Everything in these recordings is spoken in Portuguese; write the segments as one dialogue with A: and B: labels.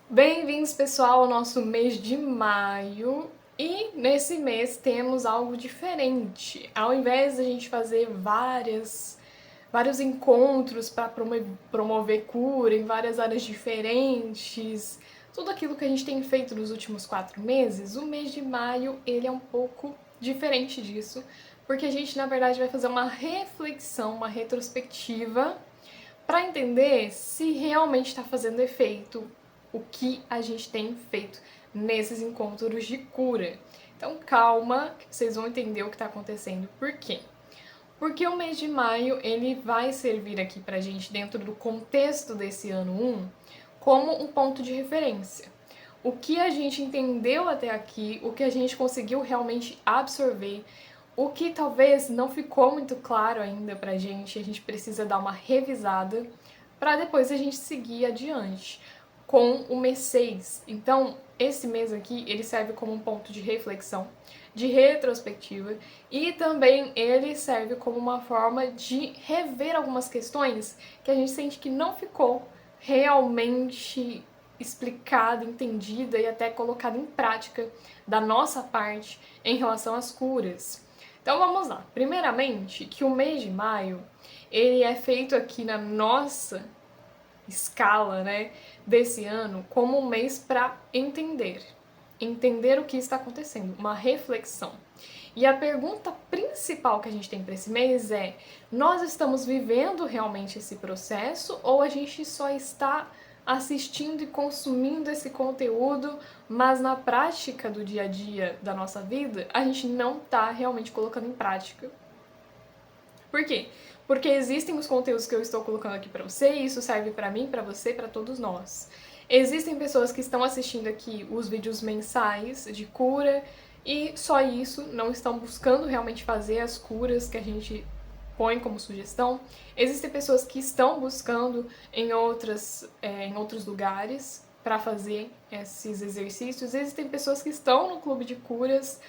A: Bem-vindos, pessoal, ao nosso mês de maio. E nesse mês temos algo diferente. Ao invés de a gente fazer vários encontros para promover cura em várias áreas diferentes, tudo aquilo que a gente tem feito nos últimos 4 meses, o mês de maio ele é um pouco diferente disso, porque a gente, na verdade, vai fazer uma reflexão, uma retrospectiva para entender se realmente está fazendo efeito o que a gente tem feito nesses encontros de cura. Então calma, que vocês vão entender o que está acontecendo. Por quê? Porque o mês de maio ele vai servir aqui pra gente, dentro do contexto desse ano 1, como um ponto de referência. O que a gente entendeu até aqui, o que a gente conseguiu realmente absorver, o que talvez não ficou muito claro ainda pra gente, a gente precisa dar uma revisada para depois a gente seguir adiante com o mês 6. Então, esse mês aqui, ele serve como um ponto de reflexão, de retrospectiva, e também ele serve como uma forma de rever algumas questões que a gente sente que não ficou realmente explicada, entendida e até colocada em prática da nossa parte em relação às curas. Então vamos lá. Primeiramente, que o mês de maio, ele é feito aqui na nossa escala, né, desse ano como um mês para entender o que está acontecendo, uma reflexão. E a pergunta principal que a gente tem para esse mês é: nós estamos vivendo realmente esse processo ou a gente só está assistindo e consumindo esse conteúdo, mas na prática do dia a dia da nossa vida, a gente não está realmente colocando em prática? Por quê? Porque existem os conteúdos que eu estou colocando aqui para você, e isso serve para mim, para você, para todos nós. Existem pessoas que estão assistindo aqui os vídeos mensais de cura e só isso, não estão buscando realmente fazer as curas que a gente põe como sugestão. Existem pessoas que estão buscando em outros lugares para fazer esses exercícios. Existem pessoas que estão no clube de curas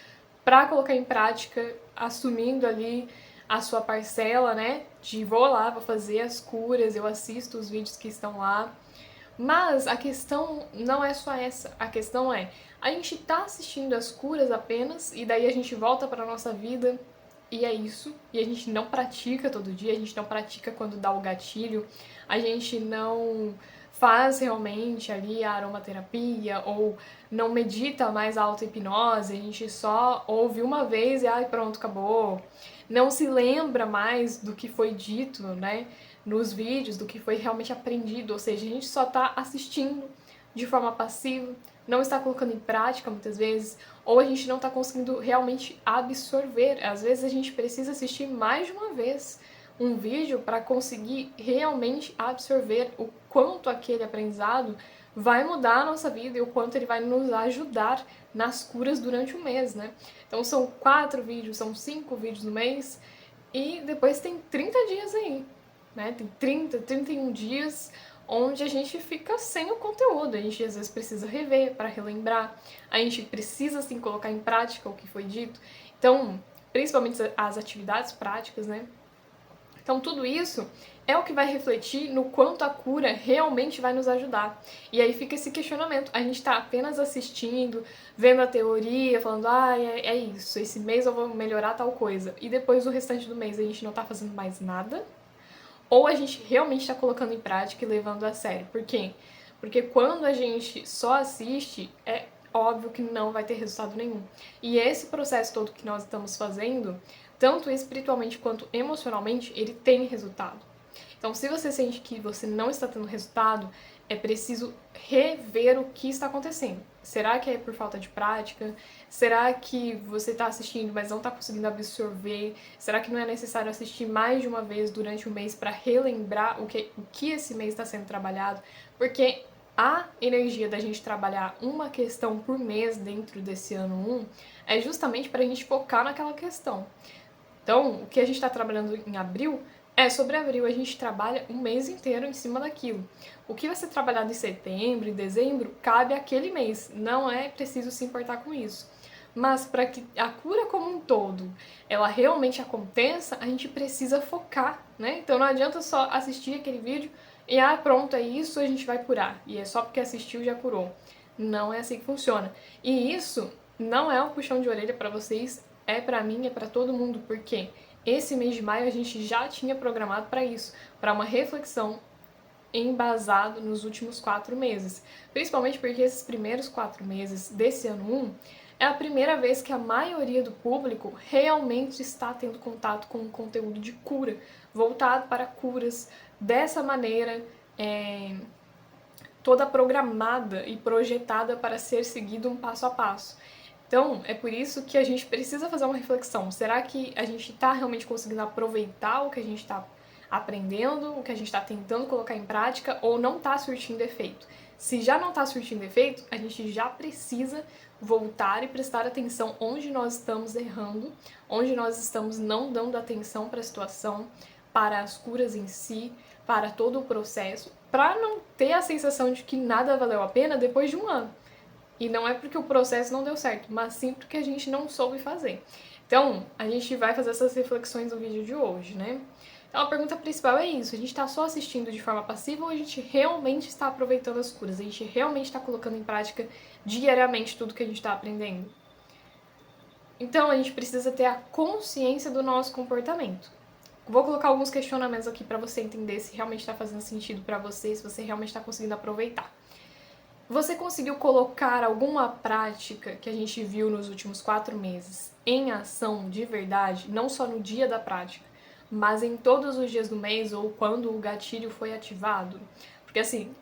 A: para colocar em prática, assumindo ali a sua parcela, né? De vou lá, vou fazer as curas, eu assisto os vídeos que estão lá. Mas a questão não é só essa. A questão é, a gente tá assistindo as curas apenas e daí a gente volta para nossa vida e é isso. E a gente não pratica todo dia, a gente não pratica quando dá o gatilho, a gente não faz realmente ali a aromaterapia ou não medita mais a auto-hipnose, a gente só ouve uma vez e ai, pronto, acabou. Não se lembra mais do que foi dito, né, nos vídeos, do que foi realmente aprendido, ou seja, a gente só tá assistindo de forma passiva, não está colocando em prática muitas vezes, ou a gente não está conseguindo realmente absorver. Às vezes a gente precisa assistir mais de uma vez um vídeo para conseguir realmente absorver o quanto aquele aprendizado vai mudar a nossa vida e o quanto ele vai nos ajudar nas curas durante o mês, né? Então são 4 vídeos, são 5 vídeos no mês e depois tem 30 dias aí, né? Tem 30, 31 dias onde a gente fica sem o conteúdo, a gente às vezes precisa rever para relembrar, a gente precisa sim colocar em prática o que foi dito. Então, principalmente as atividades práticas, né? Então, tudo isso é o que vai refletir no quanto a cura realmente vai nos ajudar. E aí fica esse questionamento. A gente está apenas assistindo, vendo a teoria, falando, é isso, esse mês eu vou melhorar tal coisa. E depois, o restante do mês, a gente não está fazendo mais nada. Ou a gente realmente está colocando em prática e levando a sério. Por quê? Porque quando a gente só assiste, é óbvio que não vai ter resultado nenhum. E esse processo todo que nós estamos fazendo, tanto espiritualmente quanto emocionalmente, ele tem resultado. Então, se você sente que você não está tendo resultado, é preciso rever o que está acontecendo. Será que é por falta de prática? Será que você está assistindo, mas não está conseguindo absorver? Será que não é necessário assistir mais de uma vez durante o mês para relembrar o que esse mês está sendo trabalhado? Porque a energia da gente trabalhar uma questão por mês dentro desse ano 1 é justamente para a gente focar naquela questão. Então, o que a gente está trabalhando em abril é sobre abril, a gente trabalha um mês inteiro em cima daquilo. O que vai ser trabalhado em setembro, em dezembro, cabe àquele mês, não é preciso se importar com isso. Mas para que a cura como um todo, ela realmente aconteça, a gente precisa focar, né? Então não adianta só assistir aquele vídeo e pronto, é isso, a gente vai curar. E é só porque assistiu já curou. Não é assim que funciona. E isso não é um puxão de orelha pra vocês, é pra mim, é pra todo mundo, porque esse mês de maio a gente já tinha programado pra isso, pra uma reflexão embasado nos últimos 4 meses. Principalmente porque esses primeiros 4 meses desse ano 1 é a primeira vez que a maioria do público realmente está tendo contato com um conteúdo de cura, voltado para curas dessa maneira, toda programada e projetada para ser seguido um passo a passo. Então, é por isso que a gente precisa fazer uma reflexão. Será que a gente está realmente conseguindo aproveitar o que a gente está aprendendo, o que a gente está tentando colocar em prática, ou não está surtindo efeito? Se já não está surtindo efeito, a gente já precisa voltar e prestar atenção onde nós estamos errando, onde nós estamos não dando atenção para a situação, para as curas em si, para todo o processo, para não ter a sensação de que nada valeu a pena depois de um ano. E não é porque o processo não deu certo, mas sim porque a gente não soube fazer. Então, a gente vai fazer essas reflexões no vídeo de hoje, né? Então, a pergunta principal é isso: a gente está só assistindo de forma passiva ou a gente realmente está aproveitando as curas? A gente realmente está colocando em prática diariamente tudo que a gente está aprendendo? Então, a gente precisa ter a consciência do nosso comportamento. Vou colocar alguns questionamentos aqui para você entender se realmente está fazendo sentido para você, se você realmente está conseguindo aproveitar. Você conseguiu colocar alguma prática que a gente viu nos últimos 4 meses em ação de verdade, não só no dia da prática, mas em todos os dias do mês ou quando o gatilho foi ativado? Porque assim,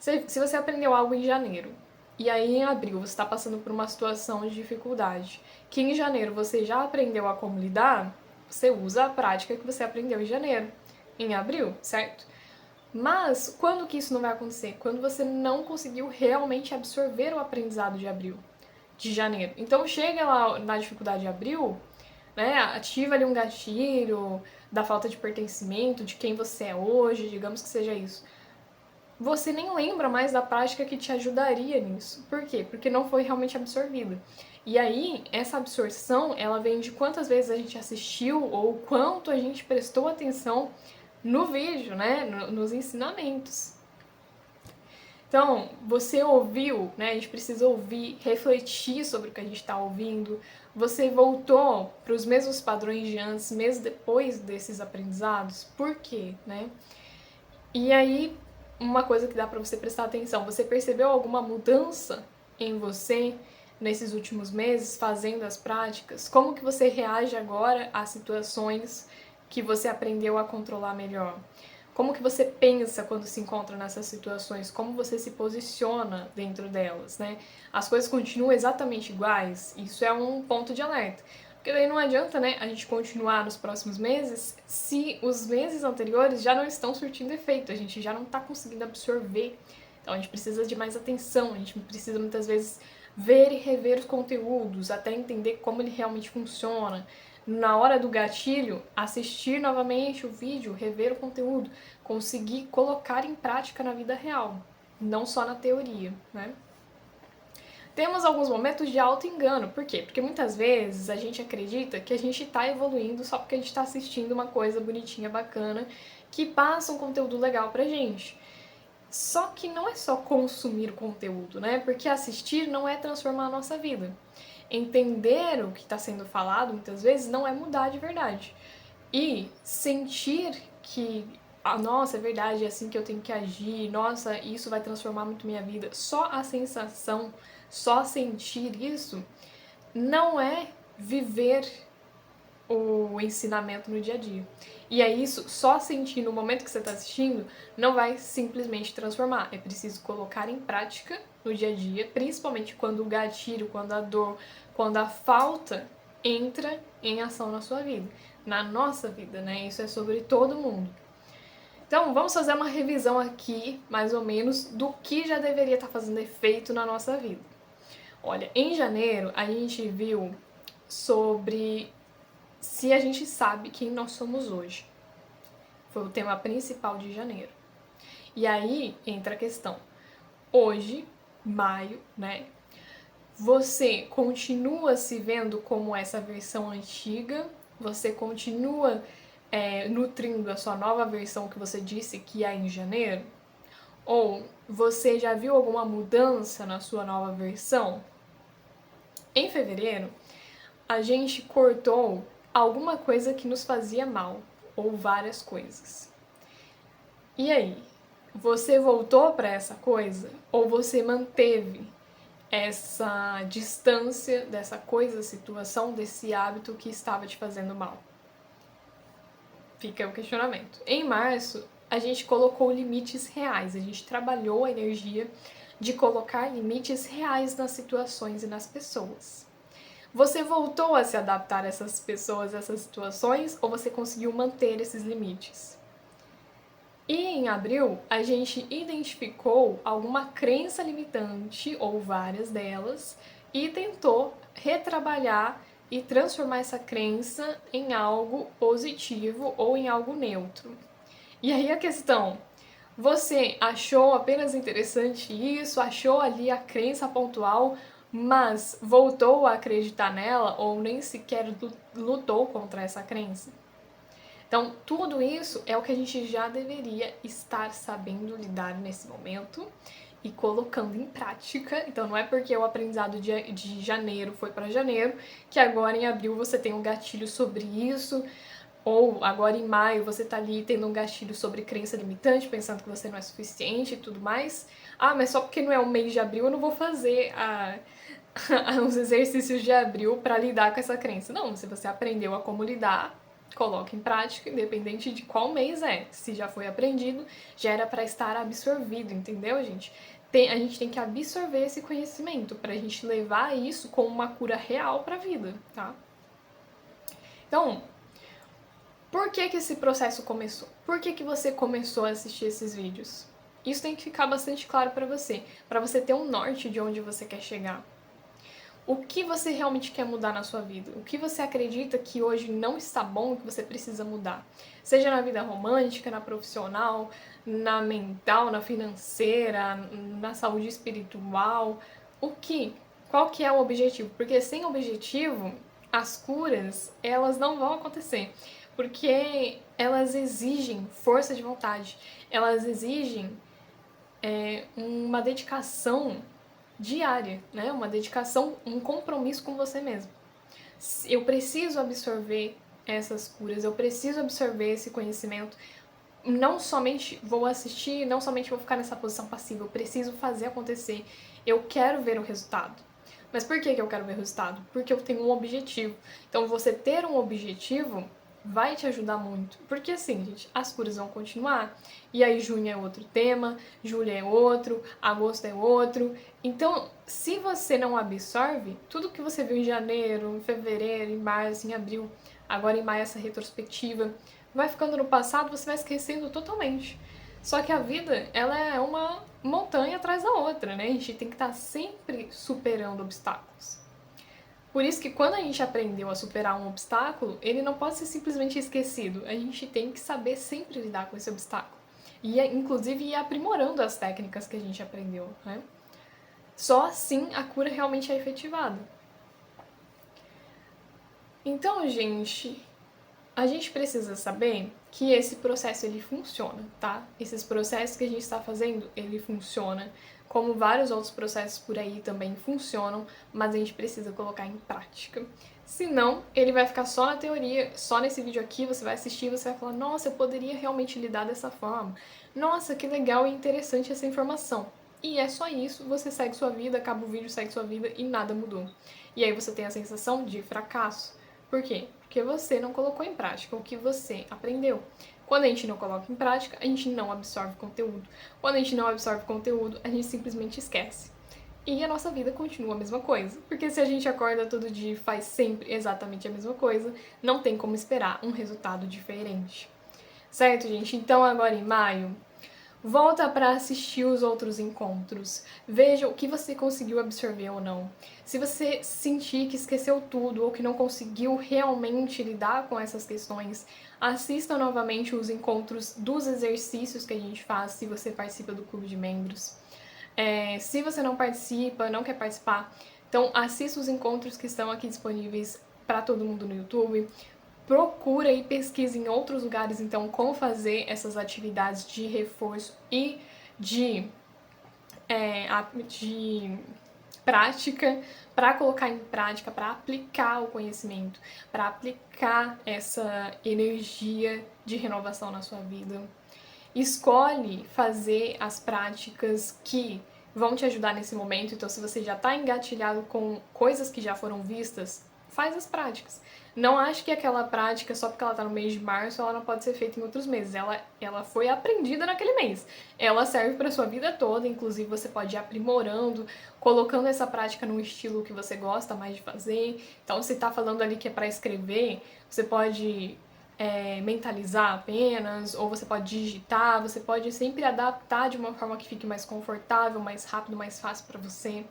A: se você aprendeu algo em janeiro e aí em abril você está passando por uma situação de dificuldade, que em janeiro você já aprendeu a como lidar, você usa a prática que você aprendeu em janeiro, em abril, certo? Mas quando que isso não vai acontecer? Quando você não conseguiu realmente absorver o aprendizado de abril, de janeiro. Então chega lá na dificuldade de abril, né? Ativa ali um gatilho da falta de pertencimento, de quem você é hoje, digamos que seja isso. Você nem lembra mais da prática que te ajudaria nisso. Por quê? Porque não foi realmente absorvida. E aí, essa absorção, ela vem de quantas vezes a gente assistiu ou quanto a gente prestou atenção no vídeo, né? Nos ensinamentos. Então, você ouviu, né? A gente precisa ouvir, refletir sobre o que a gente está ouvindo. Você voltou para os mesmos padrões de antes, mesmo depois desses aprendizados? Por quê, né? E aí, uma coisa que dá para você prestar atenção, você percebeu alguma mudança em você nesses últimos meses, fazendo as práticas? Como que você reage agora a situações que você aprendeu a controlar melhor? Como que você pensa quando se encontra nessas situações? Como você se posiciona dentro delas, né? As coisas continuam exatamente iguais? Isso é um ponto de alerta. Porque daí não adianta, né, a gente continuar nos próximos meses se os meses anteriores já não estão surtindo efeito, a gente já não está conseguindo absorver. Então a gente precisa de mais atenção, a gente precisa muitas vezes ver e rever os conteúdos, até entender como ele realmente funciona. Na hora do gatilho, assistir novamente o vídeo, rever o conteúdo, conseguir colocar em prática na vida real, não só na teoria, né? Temos alguns momentos de auto-engano. Por quê? Porque muitas vezes a gente acredita que a gente está evoluindo só porque a gente está assistindo uma coisa bonitinha, bacana, que passa um conteúdo legal pra gente. Só que não é só consumir o conteúdo, né? Porque assistir não é transformar a nossa vida. Entender o que está sendo falado, muitas vezes, não é mudar de verdade. E sentir que, nossa, é verdade, é assim que eu tenho que agir, nossa, isso vai transformar muito minha vida. Só a sensação, só sentir isso, não é viver o ensinamento no dia a dia. E é isso, só sentir no momento que você está assistindo, não vai simplesmente transformar. É preciso colocar em prática no dia a dia, principalmente quando o gatilho, quando a dor, quando a falta entra em ação na sua vida, na nossa vida, né? Isso é sobre todo mundo. Então, vamos fazer uma revisão aqui, mais ou menos, do que já deveria estar fazendo efeito na nossa vida. Olha, em janeiro a gente viu sobre se a gente sabe quem nós somos hoje. Foi o tema principal de janeiro. E aí entra a questão. Hoje, maio, né? Você continua se vendo como essa versão antiga? Você continua nutrindo a sua nova versão que você disse que é em janeiro? Ou você já viu alguma mudança na sua nova versão? Em fevereiro, a gente cortou alguma coisa que nos fazia mal, ou várias coisas. E aí, você voltou para essa coisa ou você manteve essa distância dessa coisa, situação, desse hábito que estava te fazendo mal? Fica o questionamento. Em março, a gente colocou limites reais, a gente trabalhou a energia de colocar limites reais nas situações e nas pessoas. Você voltou a se adaptar a essas pessoas, a essas situações, ou você conseguiu manter esses limites? E em abril, a gente identificou alguma crença limitante, ou várias delas, e tentou retrabalhar e transformar essa crença em algo positivo ou em algo neutro. E aí a questão, você achou apenas interessante isso, achou ali a crença pontual, mas voltou a acreditar nela ou nem sequer lutou contra essa crença? Então, tudo isso é o que a gente já deveria estar sabendo lidar nesse momento e colocando em prática. Então, não é porque o aprendizado de janeiro foi para janeiro que agora em abril você tem um gatilho sobre isso, ou agora em maio você tá ali tendo um gatilho sobre crença limitante, pensando que você não é suficiente e tudo mais. Ah, mas só porque não é o mês de abril eu não vou fazer os exercícios de abril para lidar com essa crença. Não, se você aprendeu a como lidar, coloque em prática, independente de qual mês é. Se já foi aprendido, já era para estar absorvido, entendeu, gente? A gente tem que absorver esse conhecimento pra gente levar isso como uma cura real pra vida, tá? Então, por que esse processo começou? Por que você começou a assistir esses vídeos? Isso tem que ficar bastante claro para você ter um norte de onde você quer chegar. O que você realmente quer mudar na sua vida? O que você acredita que hoje não está bom e que você precisa mudar? Seja na vida romântica, na profissional, na mental, na financeira, na saúde espiritual. O que? Qual que é o objetivo? Porque sem objetivo, as curas, elas não vão acontecer. Porque elas exigem força de vontade. Elas exigem uma dedicação diária, né? Uma dedicação, um compromisso com você mesmo. Eu preciso absorver essas curas, eu preciso absorver esse conhecimento. Não somente vou assistir, não somente vou ficar nessa posição passiva, eu preciso fazer acontecer. Eu quero ver o resultado. Mas por que eu quero ver o resultado? Porque eu tenho um objetivo. Então, você ter um objetivo vai te ajudar muito. Porque assim, gente, as curas vão continuar. E aí junho é outro tema, julho é outro, agosto é outro. Então, se você não absorve, tudo que você viu em janeiro, em fevereiro, em março, em abril, agora em maio essa retrospectiva, vai ficando no passado, você vai esquecendo totalmente. Só que a vida, ela é uma montanha atrás da outra, né? A gente tem que estar sempre superando obstáculos. Por isso que quando a gente aprendeu a superar um obstáculo, ele não pode ser simplesmente esquecido. A gente tem que saber sempre lidar com esse obstáculo. E, inclusive, ir aprimorando as técnicas que a gente aprendeu, né? Só assim a cura realmente é efetivada. Então, gente, a gente precisa saber que esse processo ele funciona, tá? Esses processos que a gente está fazendo, ele funciona, como vários outros processos por aí também funcionam, mas a gente precisa colocar em prática. Senão, ele vai ficar só na teoria, só nesse vídeo aqui, você vai assistir e você vai falar, nossa, eu poderia realmente lidar dessa forma. Nossa, que legal e interessante essa informação. E é só isso, você segue sua vida, acaba o vídeo, segue sua vida e nada mudou. E aí você tem a sensação de fracasso. Por quê? Porque você não colocou em prática o que você aprendeu. Quando a gente não coloca em prática, a gente não absorve conteúdo. Quando a gente não absorve conteúdo, a gente simplesmente esquece. E a nossa vida continua a mesma coisa. Porque se a gente acorda todo dia e faz sempre exatamente a mesma coisa, não tem como esperar um resultado diferente. Certo, gente? Então agora em maio, volta para assistir os outros encontros. Veja o que você conseguiu absorver ou não. Se você sentir que esqueceu tudo ou que não conseguiu realmente lidar com essas questões, assista novamente os encontros dos exercícios que a gente faz se você participa do clube de membros. Se você não participa, não quer participar, então assista os encontros que estão aqui disponíveis para todo mundo no YouTube. Procura e pesquisa em outros lugares, então, como fazer essas atividades de reforço e de, de prática, para colocar em prática, para aplicar o conhecimento, para aplicar essa energia de renovação na sua vida. Escolhe fazer as práticas que vão te ajudar nesse momento. Então, se você já está engatilhado com coisas que já foram vistas, faz as práticas. Não ache que aquela prática, só porque ela está no mês de março, ela não pode ser feita em outros meses. Ela foi aprendida naquele mês. Ela serve para sua vida toda, inclusive você pode ir aprimorando, colocando essa prática num estilo que você gosta mais de fazer. Então, se está falando ali que é para escrever, você pode mentalizar apenas, ou você pode digitar, você pode sempre adaptar de uma forma que fique mais confortável, mais rápido, mais fácil para você.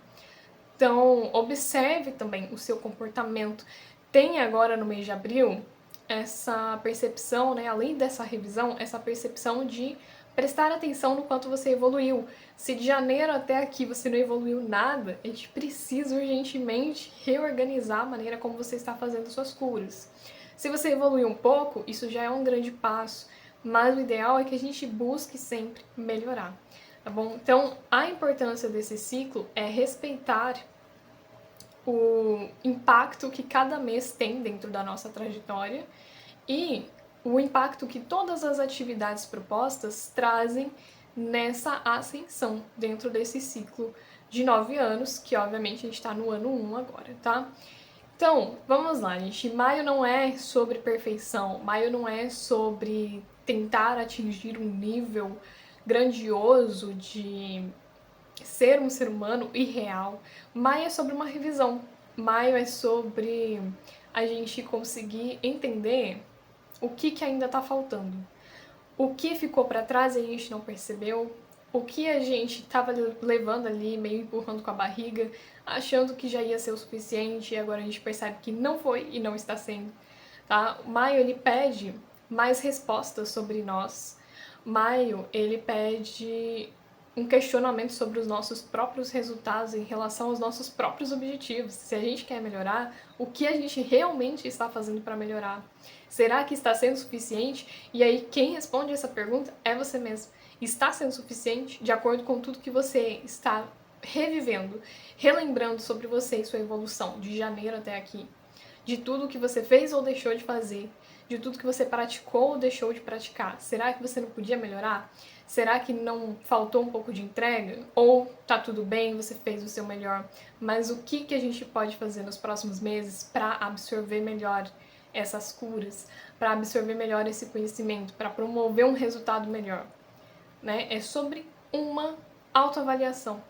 A: Então, observe também o seu comportamento. Tem agora no mês de abril essa percepção, né, além dessa revisão, essa percepção de prestar atenção no quanto você evoluiu. Se de janeiro até aqui você não evoluiu nada, a gente precisa urgentemente reorganizar a maneira como você está fazendo suas curas. Se você evoluiu um pouco, isso já é um grande passo, mas o ideal é que a gente busque sempre melhorar, tá bom? Então, a importância desse ciclo é respeitar o impacto que cada mês tem dentro da nossa trajetória e o impacto que todas as atividades propostas trazem nessa ascensão dentro desse ciclo de 9 anos, que obviamente a gente está no ano 1 agora, tá? Então, vamos lá, gente. Maio não é sobre perfeição, maio não é sobre tentar atingir um nível grandioso de ser um ser humano irreal. Maio é sobre uma revisão. Maio é sobre a gente conseguir entender o que ainda está faltando. O que ficou para trás e a gente não percebeu, o que a gente estava levando ali, meio empurrando com a barriga, achando que já ia ser o suficiente e agora a gente percebe que não foi e não está sendo, tá? Maio, ele pede mais respostas sobre nós. Maio, ele pede um questionamento sobre os nossos próprios resultados em relação aos nossos próprios objetivos. Se a gente quer melhorar, o que a gente realmente está fazendo para melhorar? Será que está sendo suficiente? E aí, quem responde essa pergunta é você mesmo. Está sendo suficiente de acordo com tudo que você está revivendo, relembrando sobre você e sua evolução de janeiro até aqui? De tudo que você fez ou deixou de fazer? De tudo que você praticou ou deixou de praticar? Será que você não podia melhorar? Será que não faltou um pouco de entrega? Ou tá tudo bem, você fez o seu melhor, mas o que a gente pode fazer nos próximos meses para absorver melhor essas curas, para absorver melhor esse conhecimento, para promover um resultado melhor? Né? É sobre uma autoavaliação.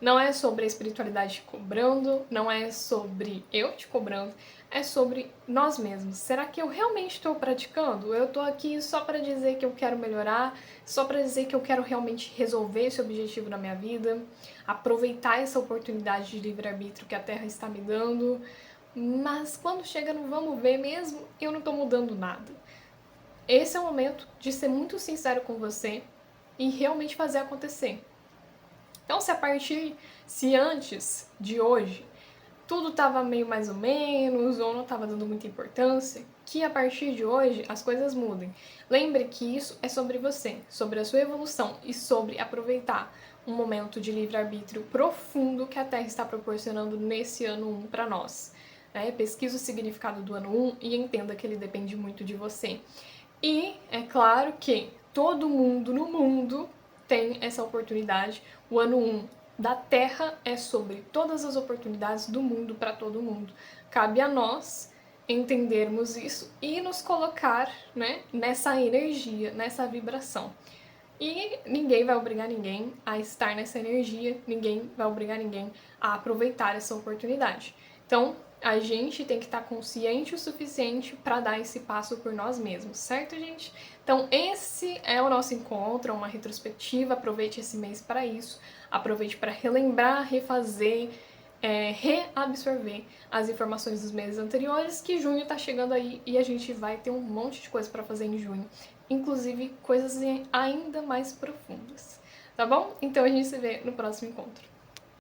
A: Não é sobre a espiritualidade te cobrando, não é sobre eu te cobrando, é sobre nós mesmos. Será que eu realmente estou praticando? Eu estou aqui só para dizer que eu quero melhorar, só para dizer que eu quero realmente resolver esse objetivo na minha vida, aproveitar essa oportunidade de livre-arbítrio que a Terra está me dando, mas quando chega no vamos ver mesmo, eu não estou mudando nada. Esse é o momento de ser muito sincero com você e realmente fazer acontecer. Então, se antes de hoje tudo estava meio mais ou menos, ou não estava dando muita importância, que a partir de hoje as coisas mudem. Lembre que isso é sobre você, sobre a sua evolução e sobre aproveitar um momento de livre-arbítrio profundo que a Terra está proporcionando nesse ano 1 para nós. Pesquise o significado do ano 1 e entenda que ele depende muito de você. E é claro que todo mundo no mundo tem essa oportunidade. O ano 1 da Terra é sobre todas as oportunidades do mundo para todo mundo. Cabe a nós entendermos isso e nos colocar, né, nessa energia, nessa vibração. E ninguém vai obrigar ninguém a estar nessa energia, ninguém vai obrigar ninguém a aproveitar essa oportunidade. Então, a gente tem que estar consciente o suficiente para dar esse passo por nós mesmos, certo, gente? Então, esse é o nosso encontro, uma retrospectiva. Aproveite esse mês para isso, aproveite para relembrar, refazer, reabsorver as informações dos meses anteriores, que junho está chegando aí e a gente vai ter um monte de coisa para fazer em junho, inclusive coisas ainda mais profundas, tá bom? Então a gente se vê no próximo encontro.